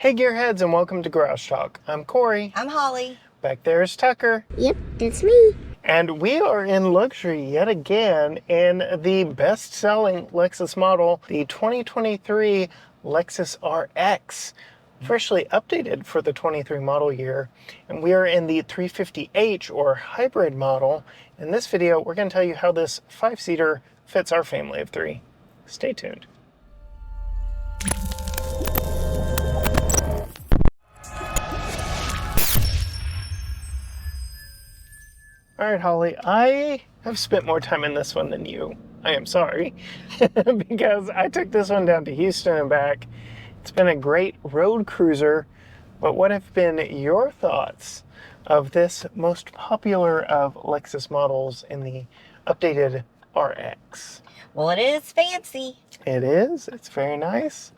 Hey Gearheads, and welcome to Garage Talk. I'm Corey. I'm Holly. Back there is Tucker. Yep, that's me. And we are in luxury yet again in the best-selling Lexus model, the 2023 Lexus RX, freshly updated for the 23 model year. And we are in the 350h or hybrid model. In this video, we're going to tell you how this 5-seater fits our family of 3. Stay tuned. All right, Holly, I have spent more time in this one than you. I am sorry, because I took this one down to Houston and back. It's been a great road cruiser, but what have been your thoughts of this most popular of Lexus models in the updated RX? Well, it is fancy. It is. It's very nice.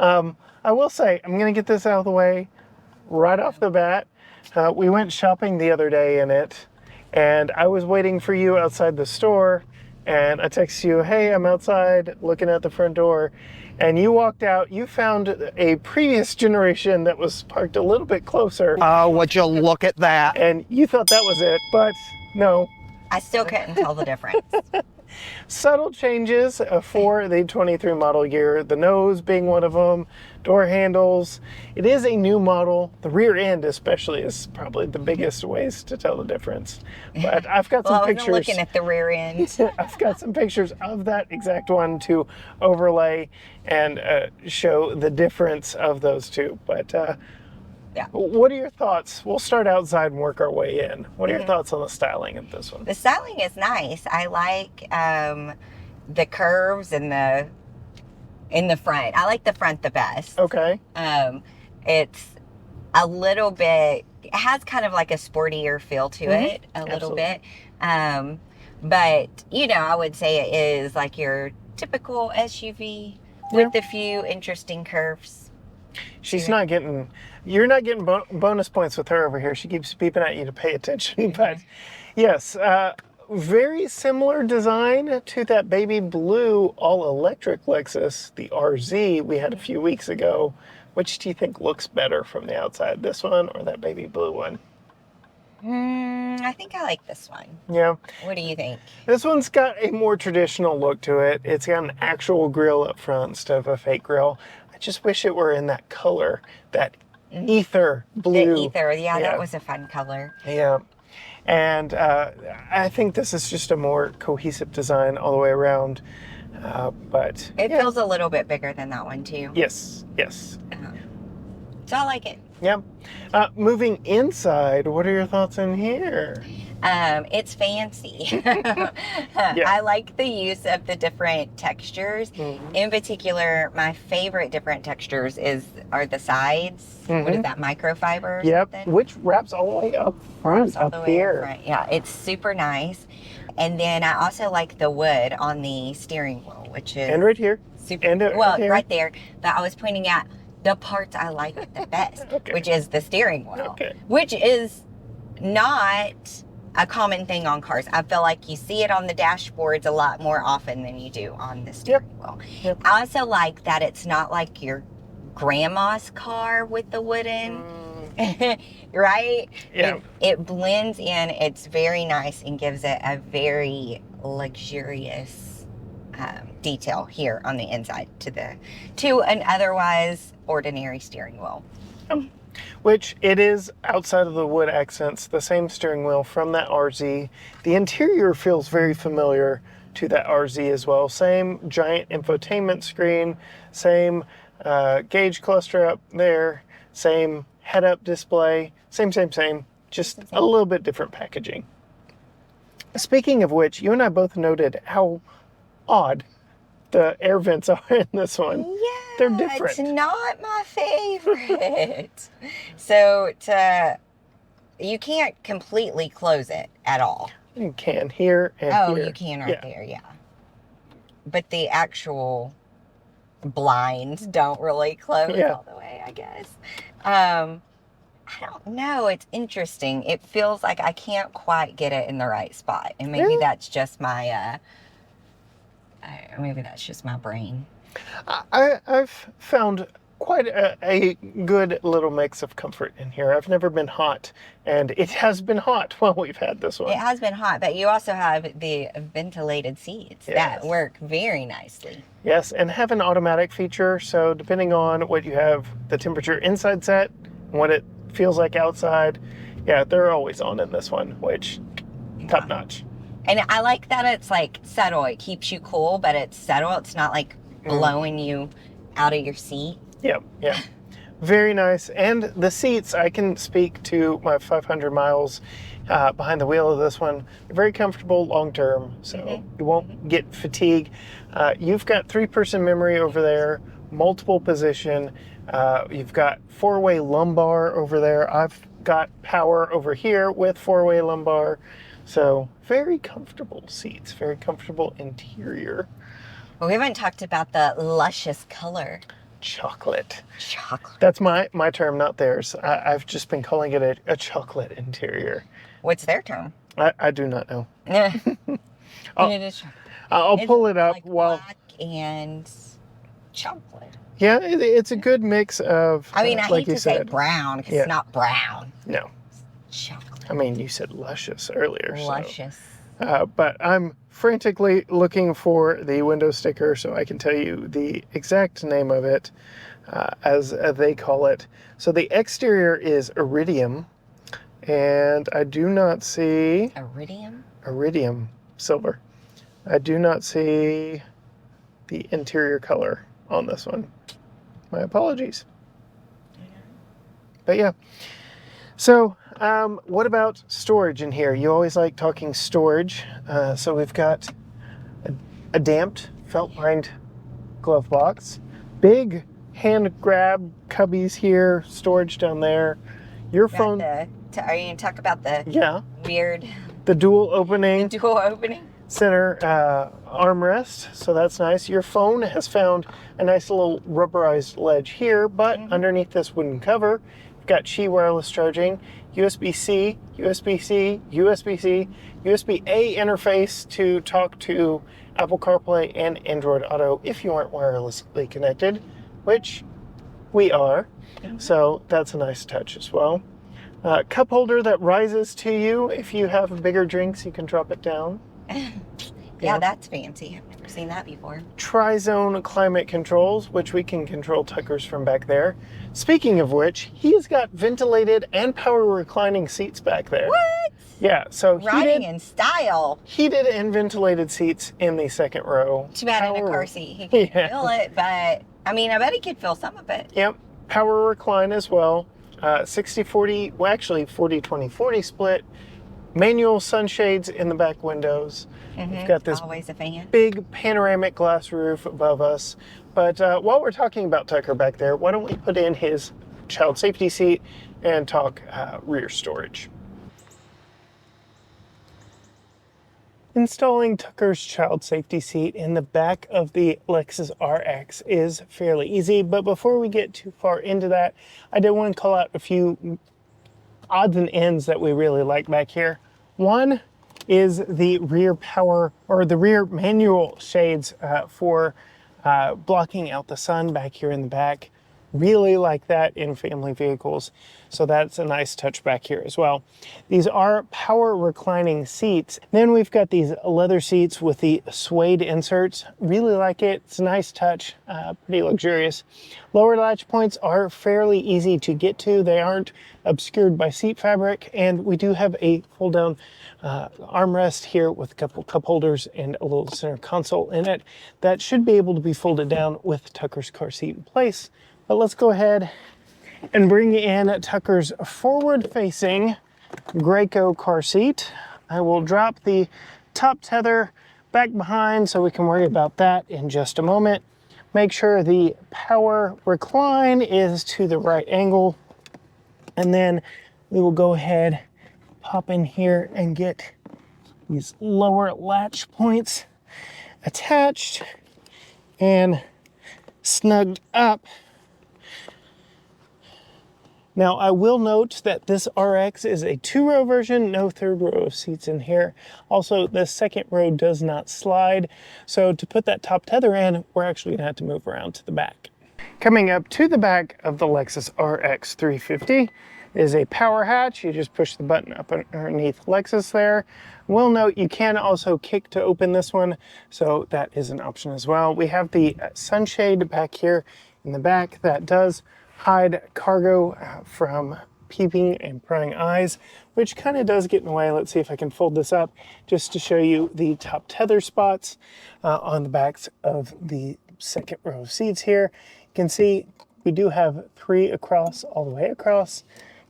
I will say, I'm going to get this out of the way right off the bat. We went shopping the other day in it. And I was waiting for you outside the store, and I texted you, hey, I'm outside looking at the front door. And you walked out, you found a previous generation that was parked a little bit closer. Oh, would you look at that? And you thought that was it, but no. I still couldn't tell the difference. Subtle changes for the 23 model year, the nose being one of them, door handles. It is a new model. The rear end especially is probably the biggest ways to tell the difference. But I've got some pictures. I wasn't looking at the rear end. I've got some pictures of that exact one to overlay and show the difference of those two. But yeah. What are your thoughts? We'll start outside and work our way in. What are your thoughts on the styling of this one? The styling is nice. I like the curves in the front. I like the front the best. Okay. It's a little bit, it has kind of like a sportier feel to it, a little bit. But, you know, I would say it is like your typical SUV with a few interesting curves. She's not getting, you're not getting bonus points with her over here. She keeps beeping at you to pay attention. But yes, very similar design to that baby blue all-electric Lexus, the RZ we had a few weeks ago. Which do you think looks better from the outside, this one or that baby blue one? I think I like this one. Yeah. What do you think? This one's got a more traditional look to it. It's got an actual grill up front instead of a fake grill. I just wish it were in that color, that ether blue. The ether, yeah, that was a fun color. Yeah. And I think this is just a more cohesive design all the way around. But it feels a little bit bigger than that one too. Yes, yes. So I like it. Yeah. Moving inside, what are your thoughts in here? It's fancy. I like the use of the different textures. In particular, my favorite different textures are the sides. What is that, microfiber? Yep, which wraps all the way up front, up here. Yeah, it's super nice. And then I also like the wood on the steering wheel, which is... And right here. Super, and right there. But I was pointing at the parts I like the best, which is the steering wheel, which is not a common thing on cars. I feel like you see it on the dashboards a lot more often than you do on the steering wheel. I also like that it's not like your grandma's car with the wooden, right? Yeah. It blends in. It's very nice and gives it a very luxurious detail here on the inside to an otherwise ordinary steering wheel. Which it is, outside of the wood accents, the same steering wheel from that RZ. The interior feels very familiar to that RZ as well. Same giant infotainment screen, same gauge cluster up there, same head-up display, same, just a little bit different packaging. Speaking of which, you and I both noted how odd the air vents are in this one. Yeah, they're different. It's not my favorite. So you can't completely close it at all. You can here and here. Oh, you can right there, yeah. But the actual blinds don't really close all the way, I guess. I don't know. It's interesting. It feels like I can't quite get it in the right spot. And maybe that's just my maybe that's just my brain. I've found quite a good little mix of comfort in here. I've never been hot, and it has been hot while we've had this one. It has been hot, but you also have the ventilated seats that work very nicely. Yes, and have an automatic feature, so depending on what you have the temperature inside set, what it feels like outside, yeah, they're always on in this one, which top notch. And I like that it's like subtle. It keeps you cool, but it's subtle. It's not like blowing you out of your seat. Yeah. Very nice. And the seats, I can speak to my 500 miles behind the wheel of this one. They're very comfortable long term, so you won't get fatigue. You've got 3-person memory over there, multiple position. You've got 4-way lumbar over there. I've got power over here with 4-way lumbar. So very comfortable seats, very comfortable interior. Well, we haven't talked about the luscious color. Chocolate. Chocolate. That's my term, not theirs. I've just been calling it a chocolate interior. What's their term? I do not know. I'll pull it up like while... black and chocolate. Yeah, it's a good mix of, I mean, I like hate to say brown, because it's not brown. No. Chocolate. I mean, you said luscious earlier. Luscious. But I'm frantically looking for the window sticker so I can tell you the exact name of it, as they call it. So the exterior is iridium, and I do not see... Iridium? Iridium silver. I do not see the interior color on this one. My apologies. But yeah. So, what about storage in here? You always like talking storage. So we've got a damped felt-lined glove box, big hand grab cubbies here, storage down there. Your phone. Are you going to talk about the weird... The dual opening. The dual opening? Center armrest, so that's nice. Your phone has found a nice little rubberized ledge here, but underneath this wooden cover, you've got Qi wireless charging, USB-C, USB-C, USB-C, USB-A interface to talk to Apple CarPlay and Android Auto if you aren't wirelessly connected, which we are, so that's a nice touch as well. Cup holder that rises to you. If you have bigger drinks, you can drop it down. Yeah, that's fancy. I've never seen that before. Tri-zone climate controls, which we can control Tucker's from back there. Speaking of which, he's got ventilated and power reclining seats back there. What? Yeah, so riding in style. Heated and ventilated seats in the second row. Too bad in a car seat he can't feel it, but I mean, I bet he could feel some of it. Yep, power recline as well. 60-40, well actually 40-20-40 split. Manual sunshades in the back windows. We've got this always a fan. Big panoramic glass roof above us. But while we're talking about Tucker back there, why don't we put in his child safety seat and talk rear storage. Installing Tucker's child safety seat in the back of the Lexus RX is fairly easy, but before we get too far into that, I did want to call out a few odds and ends that we really like back here. One is the rear power, or the rear manual shades for blocking out the sun back here in the back. Really like that in family vehicles, so that's a nice touch back here as well. These are power reclining seats. Then we've got these leather seats with the suede inserts. Really like it. It's a nice touch, pretty luxurious. Lower latch points are fairly easy to get to. They aren't obscured by seat fabric, and we do have a fold down armrest here with a couple cup holders and a little center console in it that should be able to be folded down with Tucker's car seat in place. But let's go ahead and bring in Tucker's forward-facing Graco car seat. I will drop the top tether back behind so we can worry about that in just a moment. Make sure the power recline is to the right angle, and then we will go ahead, pop in here and get these lower latch points attached and snugged up. Now, I will note that this RX is a 2-row version, no 3rd row of seats in here. Also, the 2nd row does not slide, so to put that top tether in, we're actually gonna have to move around to the back. Coming up to the back of the Lexus RX350 is a power hatch. You just push the button up underneath Lexus there. We'll note you can also kick to open this one, so that is an option as well. We have the sunshade back here in the back that does hide cargo from peeping and prying eyes, which kind of does get in the way. Let's see if I can fold this up just to show you the top tether spots on the backs of the second row of seats here. You can see we do have 3 across, all the way across,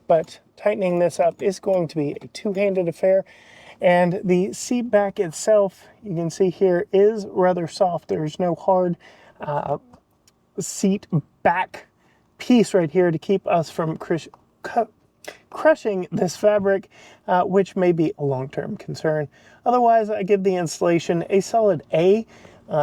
but tightening this up is going to be a two-handed affair. And the seat back itself, you can see here, is rather soft. There's no hard seat back piece right here to keep us from crushing this fabric, which may be a long-term concern. Otherwise, I give the installation a solid A.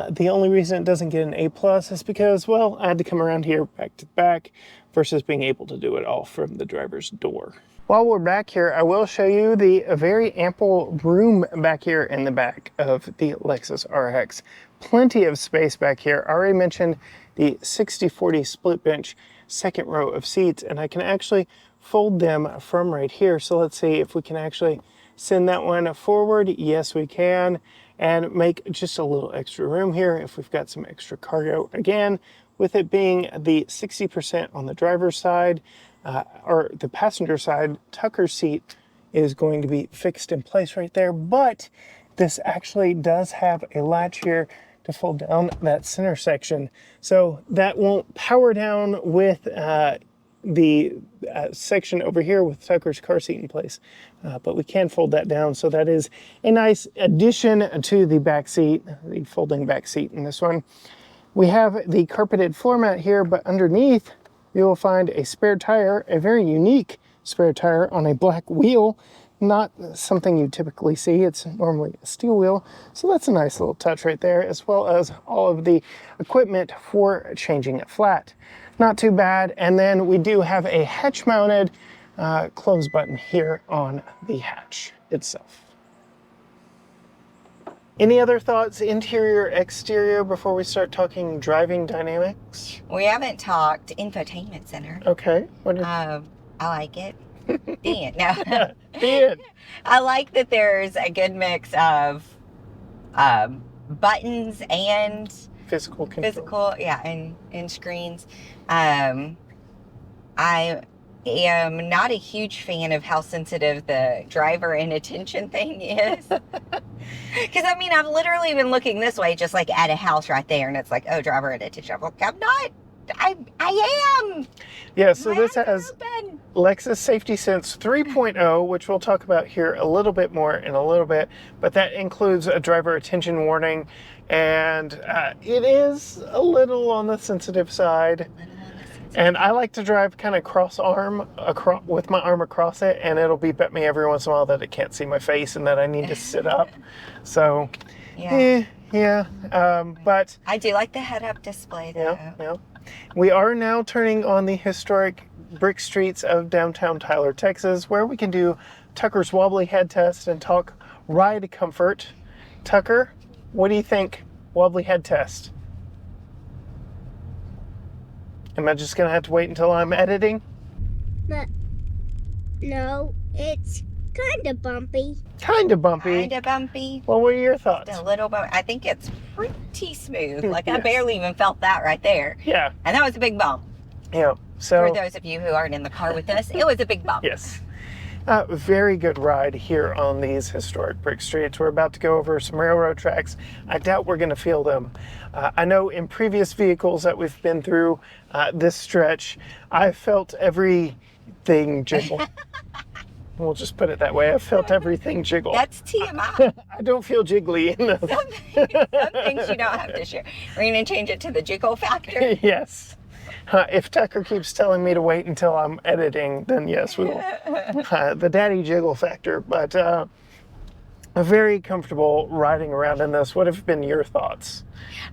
The only reason it doesn't get an A+ is because, well, I had to come around here back to back versus being able to do it all from the driver's door. While we're back here, I will show you the very ample room back here in the back of the Lexus RX. Plenty of space back here. I already mentioned the 60/40 split bench second row of seats, and I can actually fold them from right here. So let's see if we can actually send that one forward. Yes, we can. And make just a little extra room here if we've got some extra cargo. Again, with it being the 60% on the driver's side, or the passenger side, Tucker's seat is going to be fixed in place right there, but this actually does have a latch here to fold down that center section. So that won't power down with the section over here with Tucker's car seat in place, but we can fold that down. So that is a nice addition to the back seat, the folding back seat in this one. We have the carpeted floor mat here, but underneath you will find a spare tire, a very unique spare tire on a black wheel, not something you typically see. It's normally a steel wheel. So that's a nice little touch right there, as well as all of the equipment for changing it flat. Not too bad. And then we do have a hatch mounted close button here on the hatch itself. Any other thoughts, interior, exterior, before we start talking driving dynamics? We haven't talked infotainment center. Okay. What is... I like it. Dan. No. Dan. I like that there's a good mix of buttons and physical control. and screens. I am not a huge fan of how sensitive the driver inattention thing is. Because, I mean, I've literally been looking this way, just like at a house right there, and it's like, oh, driver inattention. I'm like, I'm not. I am. Yeah, so this has Lexus Safety Sense 3.0, which we'll talk about here a little bit more in a little bit, but that includes a driver attention warning, and it is a little on the sensitive side. And I like to drive kind of cross-arm, with my arm across it, and it'll beep at me every once in a while that it can't see my face and that I need to sit up. So, but... I do like the head-up display, though. Yeah. We are now turning on the historic brick streets of downtown Tyler, Texas, where we can do Tucker's wobbly head test and talk ride comfort. Tucker, what do you think? Wobbly head test. Am I just going to have to wait until I'm editing? No, it's kind of bumpy. Kind of bumpy? Kind of bumpy. Well, what are your thoughts? Just a little bit. I think it's pretty smooth. Like, I barely even felt that right there. Yeah. And that was a big bump. Yeah. So, for those of you who aren't in the car with us, it was a big bump. Yes. Very good ride here on these historic brick streets. We're about to go over some railroad tracks. I doubt we're going to feel them. I know in previous vehicles that we've been through this stretch, I felt everything jiggle. We'll just put it that way. I felt everything jiggle. That's TMI. I don't feel jiggly in those. Some things you don't have to share. We're going to change it to the jiggle factor. Yes. If Tucker keeps telling me to wait until I'm editing, then yes, we will. The daddy jiggle factor, but very comfortable riding around in this. What have been your thoughts?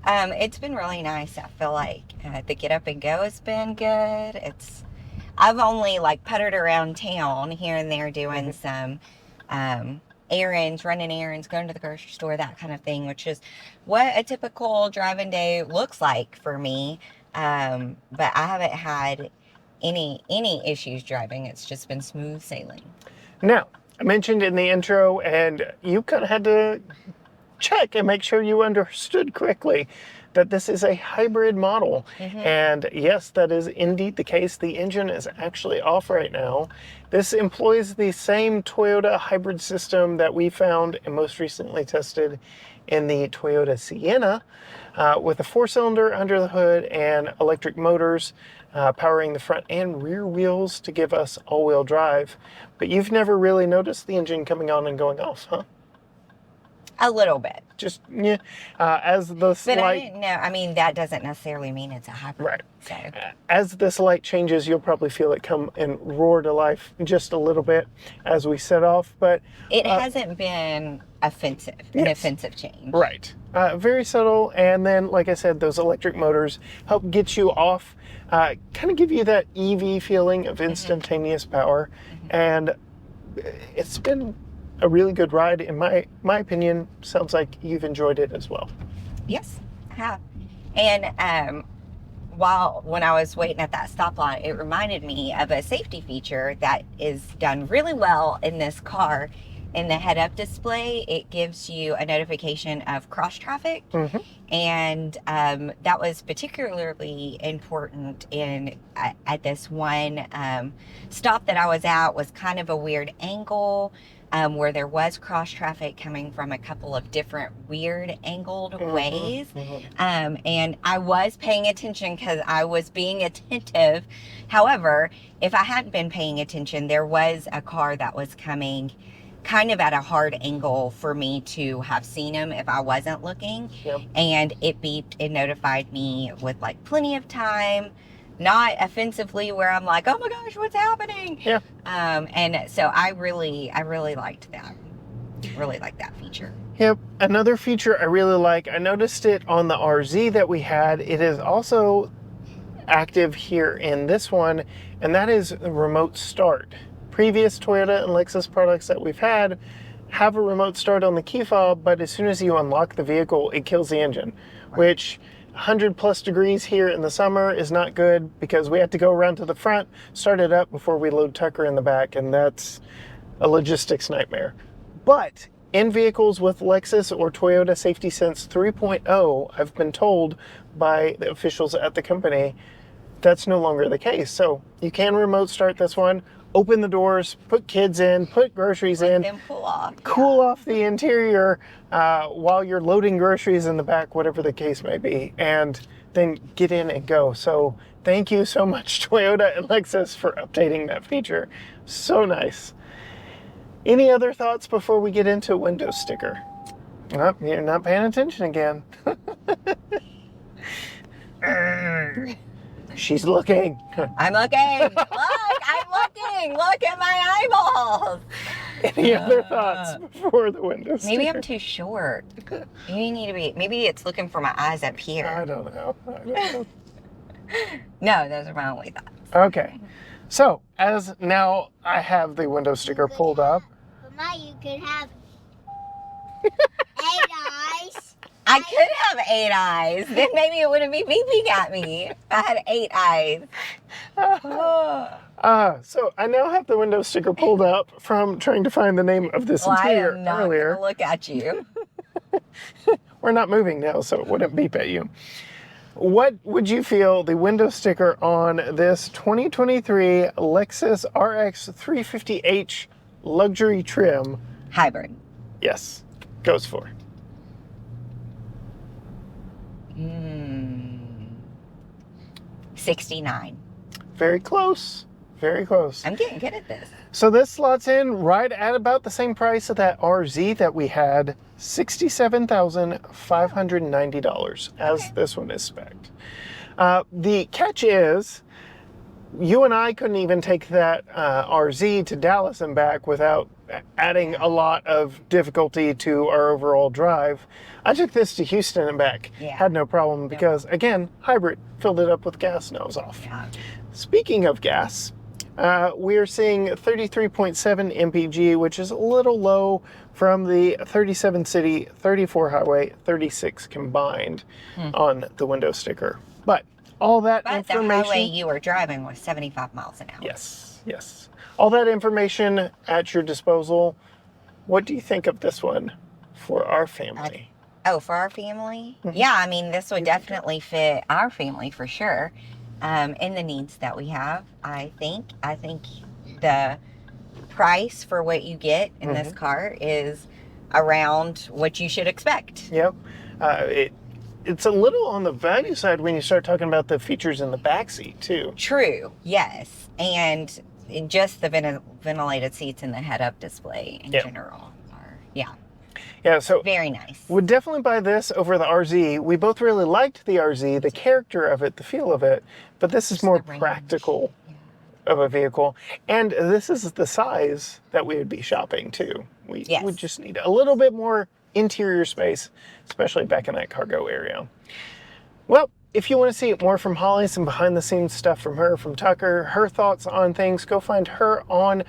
It's been really nice. I feel like the get up and go has been good. I've only like puttered around town here and there doing some errands, running errands, going to the grocery store, that kind of thing, which is what a typical driving day looks like for me. But I haven't had any issues driving. It's just been smooth sailing. Now, I mentioned in the intro, and you kind of had to check and make sure you understood correctly that this is a hybrid model. And yes, that is indeed the case. The engine is actually off right now. This employs the same Toyota hybrid system that we found and most recently tested in the Toyota Sienna, with a 4-cylinder under the hood and electric motors powering the front and rear wheels to give us all-wheel drive. But you've never really noticed the engine coming on and going off, huh? A little bit. Just, yeah, as the But I light... didn't know. I mean, that doesn't necessarily mean it's a hybrid. Right. So. As this light changes, you'll probably feel it come and roar to life just a little bit as we set off, but... It hasn't been offensive, an offensive change. Right. Very subtle, and then, like I said, those electric motors help get you off, kind of give you that EV feeling of instantaneous power, and it's been a really good ride. In my opinion, sounds like you've enjoyed it as well. Yes, I have. And when I was waiting at that stoplight, it reminded me of a safety feature that is done really well in this car. In the head-up display, it gives you a notification of cross traffic, and that was particularly important at this one stop that I was at. Was kind of a weird angle where there was cross traffic coming from a couple of different weird angled ways, and I was paying attention because I was being attentive. However, if I hadn't been paying attention, there was a car that was coming kind of at a hard angle for me to have seen him if I wasn't looking. And it beeped and notified me with like plenty of time, not offensively where I'm like, oh my gosh, what's happening? And so I really liked that. Really liked that feature. Yep. Another feature I really like, I noticed it on the RZ that we had. It is also active here in this one, and that is the remote start. Previous Toyota and Lexus products that we've had have a remote start on the key fob, but as soon as you unlock the vehicle, it kills the engine, which 100+ degrees here in the summer is not good because we have to go around to the front, start it up before we load Tucker in the back, and that's a logistics nightmare. But in vehicles with Lexus or Toyota Safety Sense 3.0, I've been told by the officials at the company, that's no longer the case. So you can remote start this one, open the doors, put kids in, put groceries in, them cool off the interior while you're loading groceries in the back, whatever the case may be, and then get in and go. So thank you so much, Toyota and Lexus, for updating that feature. So nice. Any other thoughts before we get into window sticker? Oh, you're not paying attention again. She's looking. I'm looking. Look, I'm looking. Look at my eyeballs. Any other thoughts before the window sticker? Maybe I'm too short. Maybe it's looking for my eyes up here. I don't know. No, those are my only thoughts. Okay. So, as now I have the window sticker pulled up. But now you could have 8 eyes. I could have 8 eyes. Then maybe it wouldn't be beeping at me if I had 8 eyes. So I now have the window sticker pulled up from trying to find the name of this interior I am not earlier. gonna look at you. We're not moving now, so it wouldn't beep at you. What would you feel the window sticker on this 2023 Lexus RX350h luxury trim? Hybrid. Yes, goes for. 69. Very close. Very close. I'm getting good at this. So this slots in right at about the same price of that RZ that we had, $67,590 as this one is spec'd. The catch is, you and I couldn't even take that RZ to Dallas and back without adding a lot of difficulty to our overall drive. I took this to Houston and back. Had no problem because, again, hybrid, filled it up with gas and I was off. Speaking of gas, we're seeing 33.7 MPG, which is a little low from the 37 city, 34 highway, 36 combined on the window sticker. But all that But the information. highway you were driving was 75 miles an hour. Yes, yes. All that information at your disposal. What do you think of this one for our family? For our family? Yeah, I mean, this would definitely fit our family for sure. And the needs that we have, I think. I think the price for what you get in this car is around what you should expect. Yep. It's a little on the value side when you start talking about the features in the backseat, too. True, yes. And just the ventilated seats and the head-up display in general are, Yeah, so very nice. Would definitely buy this over the RZ. We both really liked the RZ, the character of it, the feel of it, but this is more practical of a vehicle. And this is the size that we would be shopping too. We would just need a little bit more interior space, especially back in that cargo area. Well, if you want to see more from Holly, some behind the scenes stuff from her, from Tucker, her thoughts on things, go find her on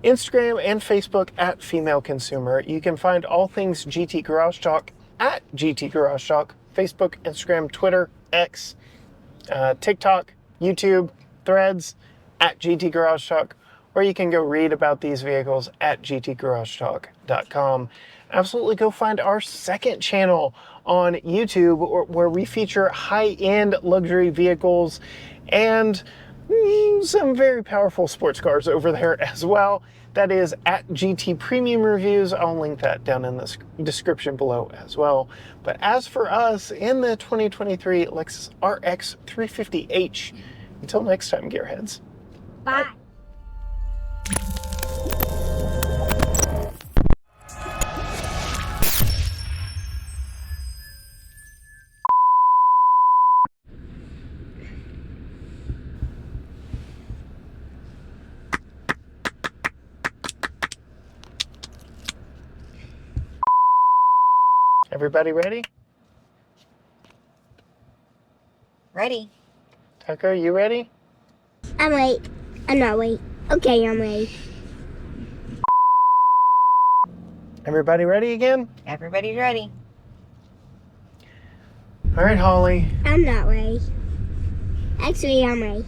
Instagram and Facebook at Female Consumer. You can find all things GT Garage Talk at GT Garage Talk, Facebook, Instagram, Twitter, X, TikTok, YouTube, Threads at GT Garage Talk, or you can go read about these vehicles at gtgaragetalk.com. Absolutely go find our second channel on YouTube where we feature high-end luxury vehicles and some very powerful sports cars over there as well. That is at GT Premium Reviews. I'll link that down in the description below as well. But as for us in the 2023 Lexus RX350h, until next time, Gearheads. Bye. Everybody ready? Ready? Tucker, you ready? I'm late. I'm not late. Okay, I'm late. Everybody ready again? Everybody's ready. All right, Holly. I'm not late. Actually, I'm late.